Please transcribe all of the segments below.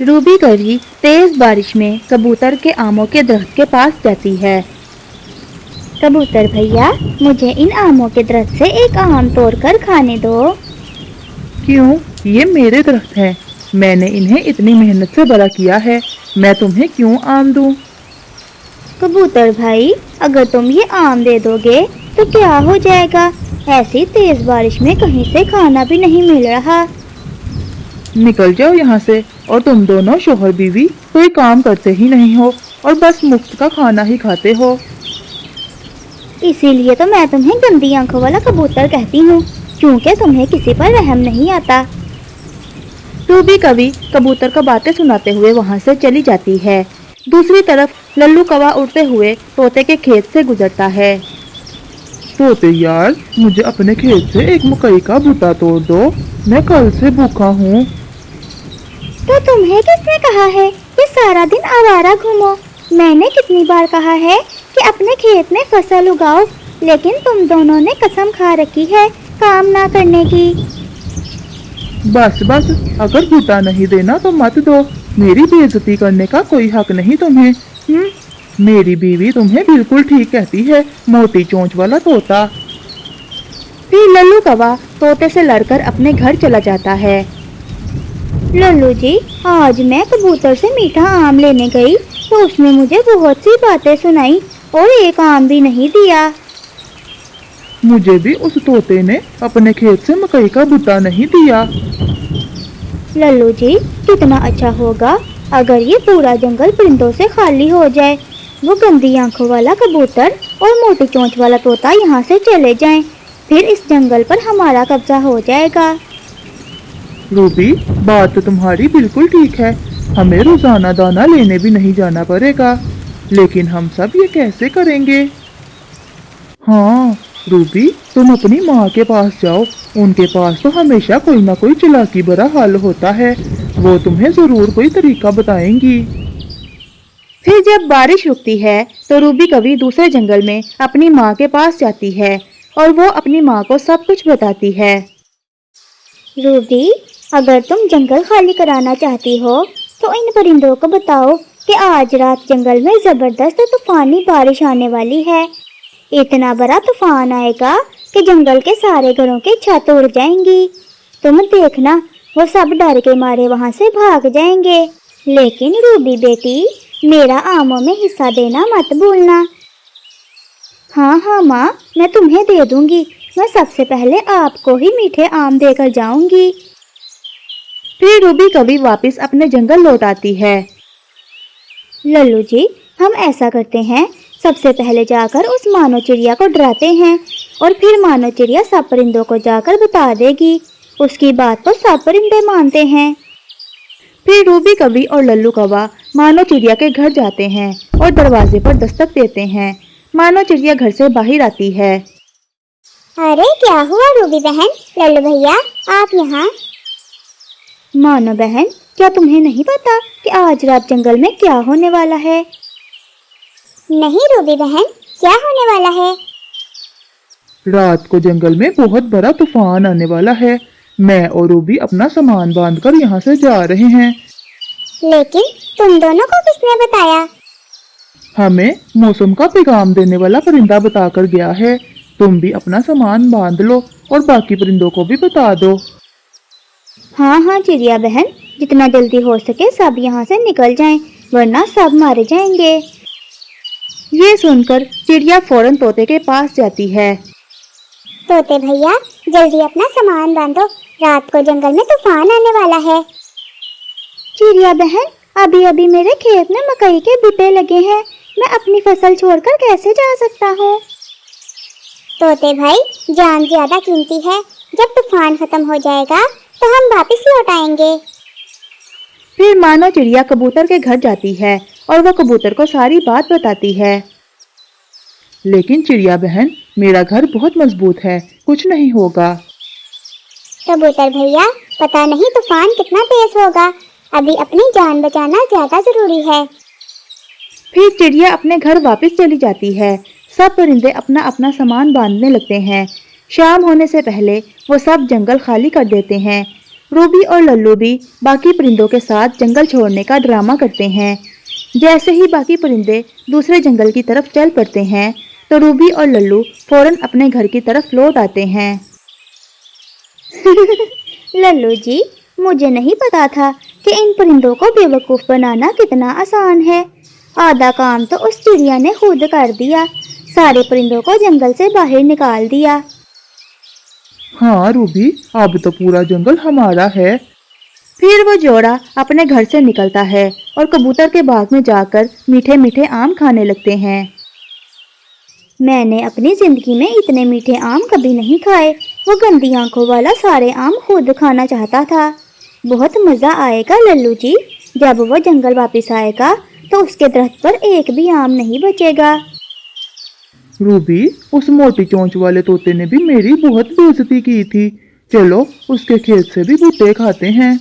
Ruby कभी तेज बारिश में कबूतर के आमों के दरख्त के पास जाती है। कबूतर भैया, मुझे इन आमों के दरख्त से एक आम तोड़कर खाने दो। क्यों? ये मेरे दरख्त हैं। मैंने इन्हें इतनी मेहनत से बड़ा किया है। मैं तुम्हें क्यों आम दूं? कबूतर भाई, अगर तुम ये आम दे दोगे तो क्या हो जाएगा? ऐसी तेज बारिश में कहीं से खाना भी नहीं मिल रहा। निकल जाओ यहाँ से। और तुम दोनों शोहर बीवी कोई काम करते ही नहीं हो और बस मुफ्त का खाना ही खाते हो। इसीलिए तो मैं तुम्हें गंदी आंखों वाला कबूतर कहती हूँ, क्योंकि तुम्हें किसी पर रहम नहीं आता। रूबी कभी कबूतर को बातें सुनाते हुए वहां से चली जाती है। दूसरी तरफ लल्लू कौवा उड़ते हुए तोते के खेत से गुजरता है। तोते यार, मुझे अपने खेत से एक मकई का भुट्टा तोड़ दो। मैं कल से भूखा हूँ। तो तुम्हें किसने कहा है कि सारा दिन आवारा घूमो? मैंने कितनी बार कहा है कि अपने खेत में फसल उगाओ, लेकिन तुम दोनों ने कसम खा रखी है काम ना करने की। बस बस, अगर भुट्टा नहीं देना तो मत दो। मेरी बेइज्जती करने का कोई हक नहीं तुम्हें। मेरी बीवी तुम्हें बिल्कुल ठीक कहती है, मोटी चोंच वाला तोता। फिर लल्लू कौवा तोते से लड़कर अपने घर चला जाता है। लल्लू जी, आज मैं कबूतर से मीठा आम लेने गई तो उसने मुझे बहुत सी बातें सुनाई और एक आम भी नहीं दिया। मुझे भी उस तोते ने अपने खेत से मकई का भुट्टा नहीं दिया। लल्लू जी, कितना अच्छा होगा अगर ये पूरा जंगल परिंदों से खाली हो जाए। वो गंदी आंखों वाला कबूतर और मोटी चोंच वाला तोता यहाँ से चले जाएं, फिर इस जंगल पर हमारा कब्जा हो जाएगा। रूबी, बात तो तुम्हारी बिल्कुल ठीक है। हमें रोजाना दाना लेने भी नहीं जाना पड़ेगा। लेकिन हम सब ये कैसे करेंगे? हाँ रूबी, तुम अपनी माँ के पास जाओ। उनके पास तो हमेशा कोई ना कोई चालाकी भरा हल होता है। वो तुम्हें जरूर कोई तरीका बताएंगी। फिर जब बारिश रुकती है तो रूबी कभी दूसरे जंगल में अपनी माँ के पास जाती है और वो अपनी माँ को सब कुछ बताती है। रूबी, अगर तुम जंगल खाली कराना चाहती हो तो इन परिंदों को बताओ कि आज रात जंगल में जबरदस्त तूफानी बारिश आने वाली है। इतना बड़ा तूफान आएगा कि जंगल के सारे घरों की छत उड़ जाएंगी। तुम देखना, वो सब डर के मारे वहां से भाग जाएंगे। लेकिन रूबी बेटी, मेरा आमों में हिस्सा देना मत भूलना। हाँ हाँ माँ, मैं तुम्हें दे दूंगी। मैं सबसे पहले आपको ही मीठे आम देकर जाऊंगी। फिर रूबी कभी वापस अपने जंगल लौट आती है। लल्लू जी, हम ऐसा करते हैं, सबसे पहले जाकर उस मानो चिड़िया को डराते हैं और फिर मानो चिड़िया सब परिंदों को जाकर बता देगी। उसकी बात को सब परिंदे मानते हैं। फिर रूबी कभी और लल्लू कौवा मानो चिड़िया के घर जाते हैं और दरवाजे पर दस्तक देते हैं। मानो चिड़िया घर से बाहर आती है। अरे क्या हुआ रूबी बहन, लल्लू भैया, आप यहाँ? मानो बहन, क्या तुम्हें नहीं पता कि आज रात जंगल में क्या होने वाला है? नहीं रूबी बहन, क्या होने वाला है? रात को जंगल में बहुत बड़ा तूफान आने वाला है। मैं और रूबी अपना सामान बांधकर यहाँ से जा रहे हैं। लेकिन तुम दोनों को किसने बताया? हमें मौसम का पैगाम देने वाला परिंदा बताकर गया है। तुम भी अपना सामान बांध लो और बाकी परिंदों को भी बता दो। हाँ हाँ चिड़िया बहन, जितना जल्दी हो सके सब यहाँ से निकल जाएं, वरना सब मारे जाएंगे। ये सुनकर चिड़िया फौरन तोते के पास जाती है। तोते भैया, जल्दी अपना सामान बांधो, रात को जंगल में तूफान आने वाला है। चिड़िया बहन, अभी अभी मेरे खेत में मकई के बूटे लगे हैं, मैं अपनी फसल छोड़कर कैसे जा सकता हूँ? तोते भाई, जान ज्यादा कीमती है। जब तूफान खत्म हो जाएगा तो हम वापस लौट आएंगे। फिर मानो चिड़िया कबूतर के घर जाती है और वो कबूतर को सारी बात बताती है। लेकिन चिड़िया बहन, मेरा घर बहुत मजबूत है, कुछ नहीं होगा। कबूतर भैया, पता नहीं तूफान कितना तेज होगा, अभी अपनी जान बचाना ज्यादा जरूरी है। फिर चिड़िया अपने घर वापस चली जाती है। सब परिंदे अपना अपना सामान बांधने लगते हैं। शाम होने से पहले वो सब जंगल खाली कर देते हैं। रूबी और लल्लू भी बाकी परिंदों के साथ जंगल छोड़ने का ड्रामा करते हैं। जैसे ही बाकी परिंदे दूसरे जंगल की तरफ चल पड़ते हैं तो रूबी और लल्लू फौरन अपने घर की तरफ लौट आते हैं। लल्लू जी, मुझे नहीं पता था कि इन परिंदों को बेवकूफ़ बनाना कितना आसान है। आधा काम तो उस चिड़िया ने खुद कर दिया, सारे परिंदों को जंगल से बाहर निकाल दिया। हाँ रूबी, अब तो पूरा जंगल हमारा है। फिर वो जोड़ा अपने घर से निकलता है और कबूतर के बाग में जाकर मीठे मीठे आम खाने लगते हैं। मैंने अपनी जिंदगी में इतने मीठे आम कभी नहीं खाए। वो गंदी आंखों वाला सारे आम खुद खाना चाहता था। बहुत मज़ा आएगा लल्लू जी, जब वो जंगल वापस आएगा तो उसके दरख्त पर एक भी आम नहीं बचेगा। रूबी, उस मोटी चोंच वाले तोते ने भी मेरी बहुत बेइज्जती की थी। चलो उसके खेत से भी भुट्टे खाते हैं।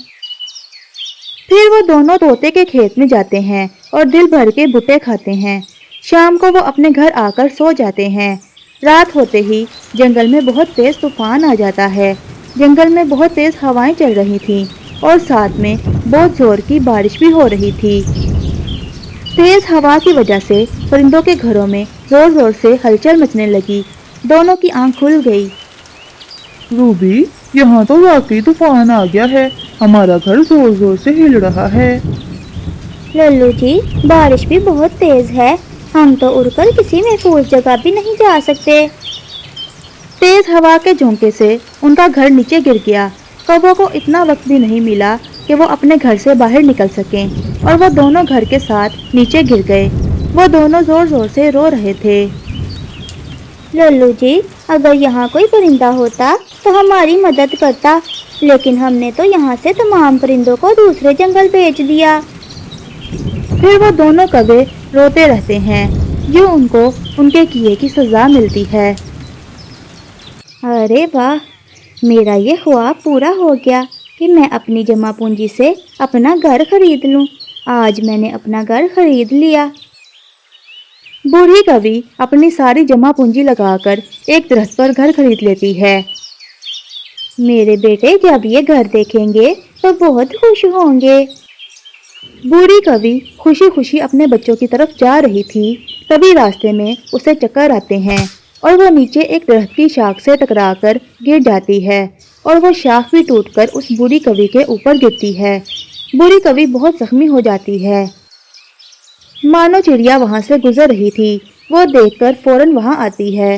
फिर वो दोनों तोते के खेत में जाते हैं और दिल भर के भुट्टे खाते हैं। शाम को वो अपने घर आकर सो जाते हैं। रात होते ही जंगल में बहुत तेज तूफान आ जाता है। जंगल में बहुत तेज हवाएं चल रही थीं और साथ में बहुत जोर की बारिश भी हो रही थी। तेज हवा की वजह से परिंदों के घरों में जोर जोर से हलचल मचने लगी। दोनों की आंख खुल गई। रूबी, यहाँ तो वाकई तूफान आ गया है। हमारा घर जोर जोर से हिल रहा है। लल्लू जी, बारिश भी बहुत तेज है। हम तो उड़कर किसी महफूज जगह भी नहीं जा सकते। तेज हवा के झोंके से उनका घर नीचे गिर गया। कौवों को इतना वक्त भी नहीं मिला कि वो अपने घर से बाहर निकल सकें और वो दोनों घर के साथ नीचे गिर गए। वो दोनों जोर जोर से रो रहे थे। लल्लू जी, अगर यहाँ कोई परिंदा होता तो हमारी मदद करता, लेकिन हमने तो यहाँ से तमाम परिंदों को दूसरे जंगल भेज दिया। फिर वो दोनों कौवे रोते रहते हैं जो उनको उनके किए की सज़ा मिलती है। अरे वाह, मेरा ये ख्वाब पूरा हो गया कि मैं अपनी जमा पूंजी से अपना घर खरीद लूँ। आज मैंने अपना घर खरीद लिया। बूढ़ी कवि अपनी सारी जमा पूंजी लगाकर एक दरख्त पर घर खरीद लेती है। मेरे बेटे जब ये घर देखेंगे तो बहुत खुश होंगे। बूढ़ी कवि खुशी खुशी अपने बच्चों की तरफ जा रही थी। तभी रास्ते में उसे चक्कर आते हैं और वो नीचे एक दरख्त की शाख से टकराकर गिर जाती है और वो शाख भी टूटकर उस बूढ़ी कवि के ऊपर गिरती है। बूढ़ी कवि बहुत जख्मी हो जाती है। मानो चिड़िया वहां से गुजर रही थी। वो देखकर फौरन वहां आती है।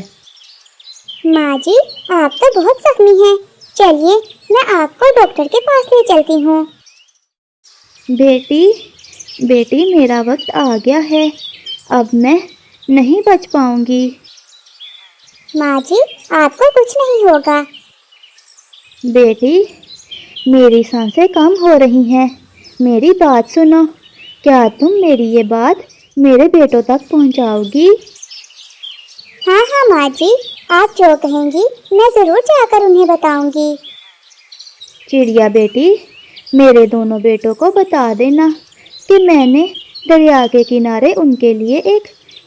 माँ जी, आप तो बहुत जख्मी हैं। चलिए, मैं आपको डॉक्टर के पास ले चलती हूँ। बेटी, मेरा वक्त आ गया है। अब मैं नहीं बच पाऊंगी। माँ जी, आपको कुछ नहीं होगा। बेटी, मेरी सांसें कम हो रही हैं। मेरी बात सुनो। क्या तुम मेरी ये बात मेरे बेटों तक पहुँचाओगी? हाँ हाँ माँ जी, आप जो कहेंगी मैं ज़रूर जाकर उन्हें बताऊंगी। चिड़िया बेटी, मेरे दोनों बेटों को बता देना कि मैंने दरिया के किनारे उनके लिए एक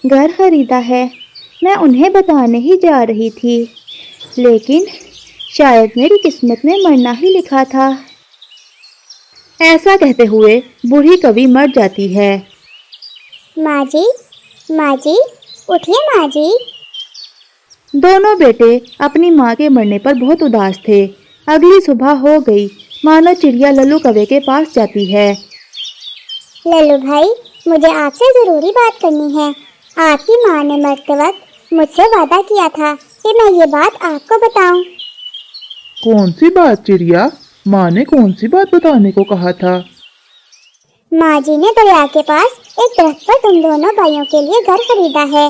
घर खरीदा है। मैं उन्हें बताने ही जा रही थी, लेकिन शायद मेरी किस्मत में मरना ही लिखा था। ऐसा कहते हुए बूढ़ी कवि मर जाती है। माँ जी, उठिए माँ जी। दोनों बेटे अपनी माँ के मरने पर बहुत उदास थे। अगली सुबह हो गई। मानो चिड़िया लल्लू कौवे के पास जाती है। लल्लू भाई, मुझे आपसे ज़रूरी बात करनी है। आपकी माँ ने मरते वक्त मुझसे वादा किया था कि मैं ये बात आपको बताऊं। कौन सी बात चिड़िया? माँ ने कौन सी बात बताने को कहा था? माँ जी ने दरिया के पास एक दरख्त पर तुम दोनों भाइयों के लिए घर खरीदा है।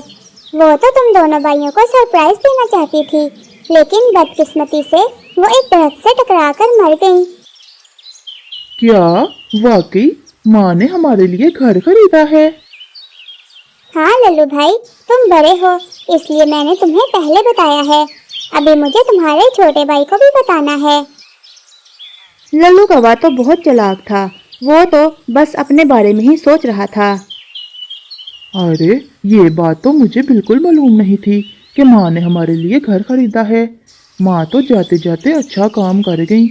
वो तो तुम दोनों भाइयों को सरप्राइज देना चाहती थी, लेकिन बदकिस्मती से वो एक दरख्त से टकराकर मर गई। क्या वाकई माँ ने हमारे लिए घर खरीदा है? हाँ लल्लू भाई, तुम बड़े हो इसलिए मैंने तुम्हें पहले बताया है। अभी मुझे तुम्हारे छोटे भाई को भी बताना है। लल्लू कौवा तो बहुत चालाक था। वो तो बस अपने बारे में ही सोच रहा था। अरे, ये बात तो मुझे बिल्कुल मालूम नहीं थी कि माँ ने हमारे लिए घर खरीदा है। माँ तो जाते जाते अच्छा काम कर गई,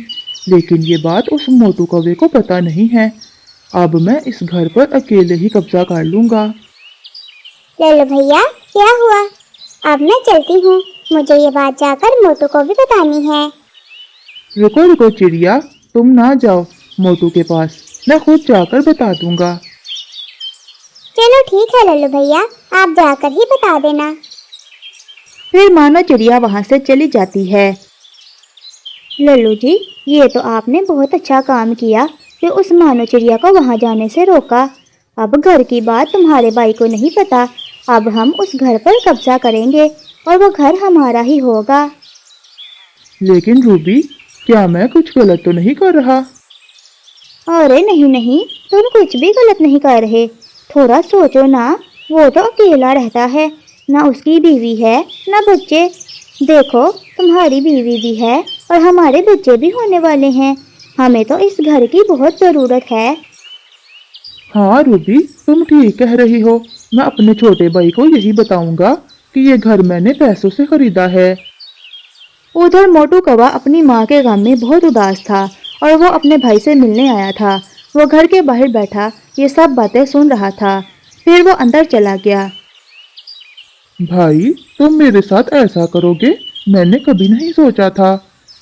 लेकिन ये बात उस मोटू कौवे को पता नहीं है। अब मैं इस घर पर अकेले ही कब्जा कर लूंगा। लल्लू भैया, क्या हुआ? अब मैं चलती हूँ, मुझे ये बात जाकर मोटू को भी बतानी है। रुको रुको चिड़िया, तुम ना जाओ मोटू के पास, मैं खुद जाकर बता दूंगा। चलो ठीक है लल्लू भैया, आप जाकर ही बता देना। फिर मानो चिड़िया वहां से चली जाती है। लल्लू जी, ये तो आपने बहुत अच्छा काम किया कि उस मानो चिड़िया को वहां जाने से रोका। अब घर की बात तुम्हारे भाई को नहीं पता। अब हम उस घर पर कब्जा करेंगे और वो घर हमारा ही होगा। लेकिन रूबी, क्या मैं कुछ गलत तो नहीं कर रहा? अरे नहीं नहीं, तुम कुछ भी गलत नहीं कर रहे। थोड़ा सोचो ना, वो तो अकेला रहता है, ना उसकी बीवी है ना बच्चे। देखो, तुम्हारी बीवी भी है और हमारे बच्चे भी होने वाले हैं। हमें तो इस घर की बहुत ज़रूरत है। हाँ रूबी, तुम ठीक कह रही हो। मैं अपने छोटे भाई को यही बताऊंगा कि ये घर मैंने पैसों से खरीदा है। उधर मोटू कौवा अपनी माँ के गम में बहुत उदास था और वो अपने भाई से मिलने आया था। वो घर के बाहर बैठा ये सब बातें सुन रहा था। फिर वो अंदर चला गया। भाई, तुम मेरे साथ ऐसा करोगे? मैंने कभी नहीं सोचा था।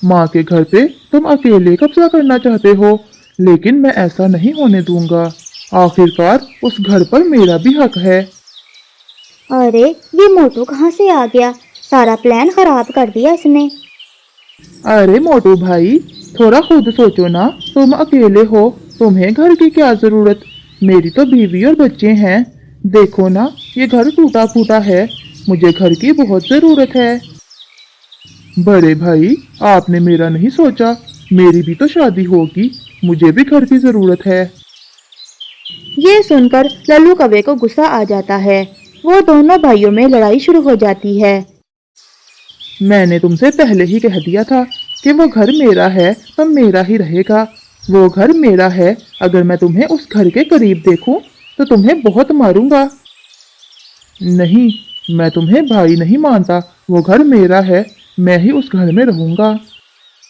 माँ के घर पे तुम अकेले कब्जा करना चाहते हो, लेकिन मैं ऐसा नहीं होने दूंगा। आखिरकार उस घर पर मेरा भी हक है। अरे ये मोटू कहाँ से आ गया? सारा प्लान खराब कर दिया इसने। अरे मोटू भाई, थोड़ा खुद सोचो ना। तुम अकेले हो, तुम्हें घर की क्या जरूरत? मेरी तो बीवी और बच्चे हैं। देखो ना, ये घर टूटा फूटा है। मुझे घर की बहुत जरूरत है। बड़े भाई, आपने मेरा नहीं सोचा। मेरी भी तो शादी होगी, मुझे भी घर की जरूरत है। ये सुनकर लल्लू कौवे को गुस्सा आ जाता है। वो दोनों भाइयों में लड़ाई शुरू हो जाती है। मैंने तुमसे पहले ही कह दिया था कि वो घर मेरा है तो मेरा ही रहेगा। वो घर मेरा है। अगर मैं तुम्हें उस घर के करीब देखूं तो तुम्हें बहुत मारूंगा। नहीं, मैं तुम्हें भाई नहीं मानता। वो घर मेरा है, मैं ही उस घर में रहूंगा।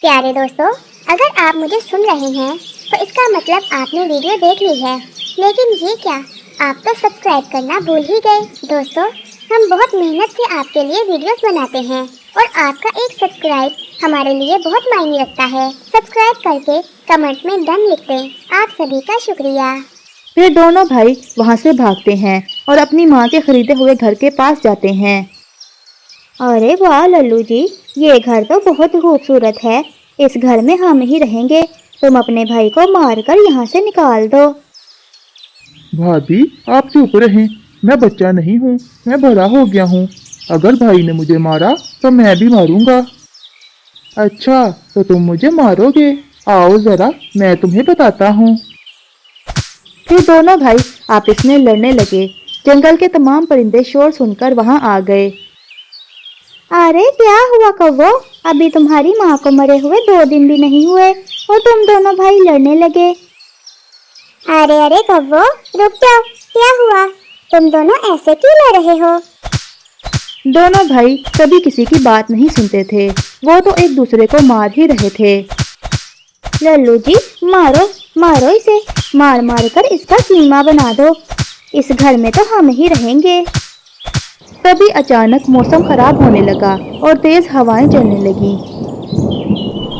प्यारे दोस्तों, अगर आप मुझे सुन रहे हैं तो इसका मतलब आपने वीडियो देख ली है। लेकिन ये क्या, आप तो सब्सक्राइब करना भूल ही गए। दोस्तों, हम बहुत मेहनत से आपके लिए वीडियोस बनाते हैं और आपका एक सब्सक्राइब हमारे लिए बहुत मायने रखता है। सब्सक्राइब करके कमेंट में डन लिख दें। आप सभी का शुक्रिया। फिर दोनों भाई वहां से भागते हैं और अपनी माँ के खरीदे हुए घर के पास जाते हैं। अरे वाह लल्लू जी, ये घर तो बहुत खूबसूरत है। इस घर में हम ही रहेंगे। तुम अपने भाई को मारकर यहाँ से निकाल दो। भाभी, आप चुप रहें। मैं बच्चा नहीं हूँ, मैं बड़ा हो गया हूँ। अगर भाई ने मुझे मारा तो मैं भी मारूंगा। अच्छा, तो तुम मुझे मारोगे? आओ जरा, मैं तुम्हें बताता हूँ। फिर दोनों भाई आपस में लड़ने लगे। जंगल के तमाम परिंदे शोर सुनकर वहां आ गए। अरे क्या हुआ कौवो? अभी तुम्हारी माँ को मरे हुए 2 दिन भी नहीं हुए और तुम दोनों भाई लड़ने लगे। अरे अरे कौवो, रुक जाओ। क्या हुआ? तुम दोनों ऐसे क्यों लड़ रहे हो? दोनों भाई कभी किसी की बात नहीं सुनते थे। वो तो एक दूसरे को मार ही रहे थे। लल्लू जी, मारो मारो इसे। मार मार कर इसका कीमा बना दो। इस घर में तो हम ही रहेंगे। तभी अचानक मौसम खराब होने लगा और तेज हवाएं चलने लगी।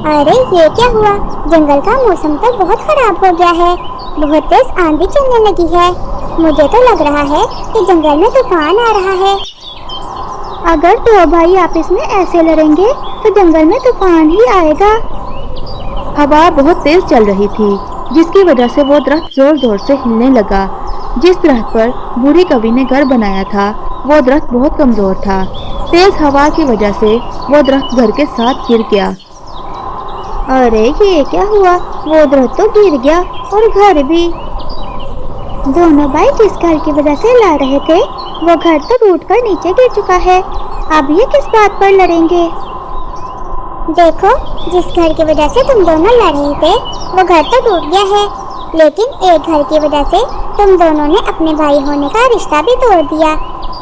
अरे ये क्या हुआ? जंगल का मौसम तो बहुत खराब हो गया है। बहुत तेज आंधी चलने लगी है। मुझे तो लग रहा है कि जंगल में तूफान आ रहा है। अगर 2 भाई आपस में ऐसे लड़ेंगे तो जंगल में तूफान ही आएगा। हवा बहुत तेज चल रही थी, जिसकी वजह से वो दरख्त जोर जोर से हिलने लगा। जिस दरख्त पर बूढ़ी कवि ने घर बनाया था, वो दरख्त बहुत कमजोर था। तेज हवा की वजह से वो दरख्त घर के साथ गिर गया। अरे ये क्या हुआ? वो दरख्त तो गिर गया और घर भी। दोनों भाई जिस घर की वजह से लड़ रहे थे, वो घर तो टूटकर नीचे गिर चुका है। अब ये किस बात पर लड़ेंगे? देखो, जिस घर की वजह से तुम दोनों लड़ रहे थे, वो घर तो टूट गया है। लेकिन एक घर की वजह से तुम दोनों ने अपने भाई होने का रिश्ता भी तोड़ दिया।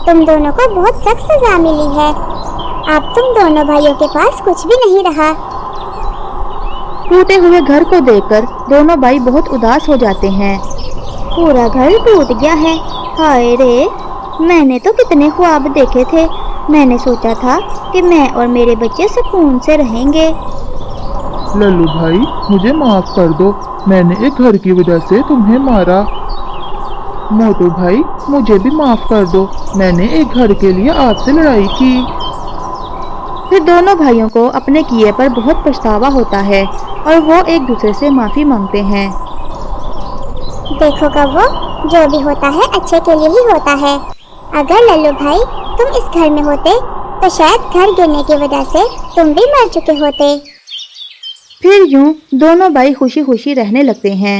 तुम दोनों को बहुत सख्त सजा मिली है। अब तुम दोनों भाइयों के पास कुछ भी नहीं रहा। टूटे हुए घर को देखकर दोनों भाई बहुत उदास हो जाते हैं। पूरा घर टूट गया है। हाय रे, मैंने तो कितने ख्वाब देखे थे। मैंने सोचा था कि मैं और मेरे बच्चे सुकून से रहेंगे। लल्लू भाई, मुझे माफ कर दो, मैंने एक घर की वजह से तुम्हें मारा। मोटू भाई, मुझे भी माफ कर दो, मैंने एक घर के लिए आपसे लड़ाई की। फिर दोनों भाइयों को अपने किए पर बहुत पछतावा होता है और वो एक दूसरे से माफी मांगते हैं। देखो कव्वो, जो भी होता है अच्छे के लिए ही होता है। अगर लल्लू भाई तुम इस घर में होते तो शायद घर गिरने की वजह से तुम भी मर चुके होते। फिर यूं दोनों भाई खुशी खुशी रहने लगते हैं।